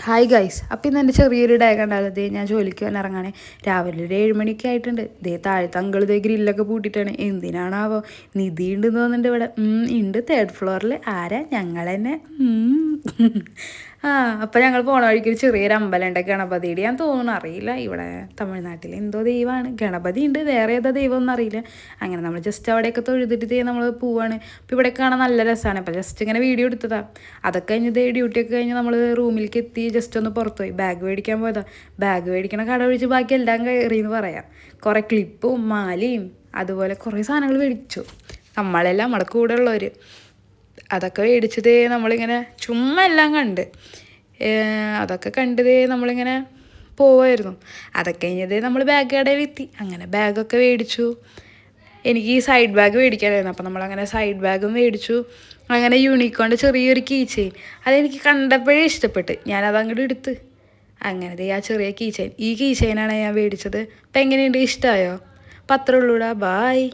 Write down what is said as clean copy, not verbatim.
Hi guys, അപ്പം ഇന്ന് എൻ്റെ ചെറിയൊരു ഡേ കണ്ടാലത് ഞാൻ ജോലിക്ക് വന്ന് ഇറങ്ങാണേ. രാവിലെ ഒരു 7 മണിയൊക്കെ ആയിട്ടുണ്ട്. താഴത്തെ അങ്കിൾ ഗ്രില്ലൊക്കെ പൂട്ടിയിട്ടാണ്. എന്തിനാണാവോ? നിധി ഉണ്ടെന്ന് തോന്നുന്നുണ്ട് ഇവിടെ. ഉണ്ട്, 3rd ഫ്ലോറിൽ. ആരാ? ഞങ്ങൾ തന്നെ. അപ്പം ഞങ്ങൾ പോണ വഴിക്ക് ഒരു ചെറിയൊരു അമ്പലമുണ്ട്, ഗണപതിയുടെ ഞാൻ തോന്നുന്നു, അറിയില്ല. ഇവിടെ തമിഴ്നാട്ടിൽ എന്തോ ദൈവമാണ്, ഗണപതി ഉണ്ട്, വേറെ ഏതാ ദൈവം ഒന്നും അറിയില്ല. അങ്ങനെ നമ്മൾ ജസ്റ്റ് അവിടെയൊക്കെ തൊഴുതിട്ട് നമ്മൾ പോവാണ്. അപ്പോൾ ഇവിടെ കാണാൻ നല്ല രസമാണ്. അപ്പോൾ ജസ്റ്റ് ഇങ്ങനെ വീഡിയോ എടുത്തതാണ്. അതൊക്കെ കഴിഞ്ഞ് ഡ്യൂട്ടിയൊക്കെ കഴിഞ്ഞ് നമ്മൾ റൂമിലേക്ക് എത്തി. ജസ്റ്റ് ഒന്ന് പുറത്ത് പോയി ബാഗ് മേടിക്കാൻ പോയതാണ്. ബാഗ് മേടിക്കണ കട ഒഴിച്ച് ബാക്കി എല്ലാം കയറിയെന്ന് പറയാം. കുറേ ക്ലിപ്പും മാലയും അതുപോലെ കുറേ സാധനങ്ങൾ മേടിച്ചു. നമ്മളെല്ലാം നമ്മുടെ കൂടെ ഉള്ളവർ അതൊക്കെ മേടിച്ചത് നമ്മളിങ്ങനെ ചുമ്മാ എല്ലാം കണ്ട് അതൊക്കെ കണ്ടത് നമ്മളിങ്ങനെ പോവായിരുന്നു. അതൊക്കെ കഴിഞ്ഞത് നമ്മൾ ബാഗ് കടയിൽ എത്തി. അങ്ങനെ ബാഗൊക്കെ മേടിച്ചു. എനിക്ക് ഈ സൈഡ് ബാഗ് മേടിക്കാനായിരുന്നു. അപ്പോൾ നമ്മളങ്ങനെ സൈഡ് ബാഗും മേടിച്ചു. അങ്ങനെ യൂണിക്കോണിൻ്റെ ചെറിയൊരു കീ ചെയിൻ അതെനിക്ക് കണ്ടപ്പോഴേ ഇഷ്ടപ്പെട്ട് ഞാനത് അങ്ങോട്ട് എടുത്ത്. അങ്ങനത്തെ ആ ചെറിയ കീ ചെയിൻ, ഈ കീ ചെയിനാണ് ഞാൻ മേടിച്ചത്. അപ്പം എങ്ങനെയുണ്ട്? ഇഷ്ടമായോ? അപ്പം അത്രേ ഉള്ളൂടാ. ബായ്.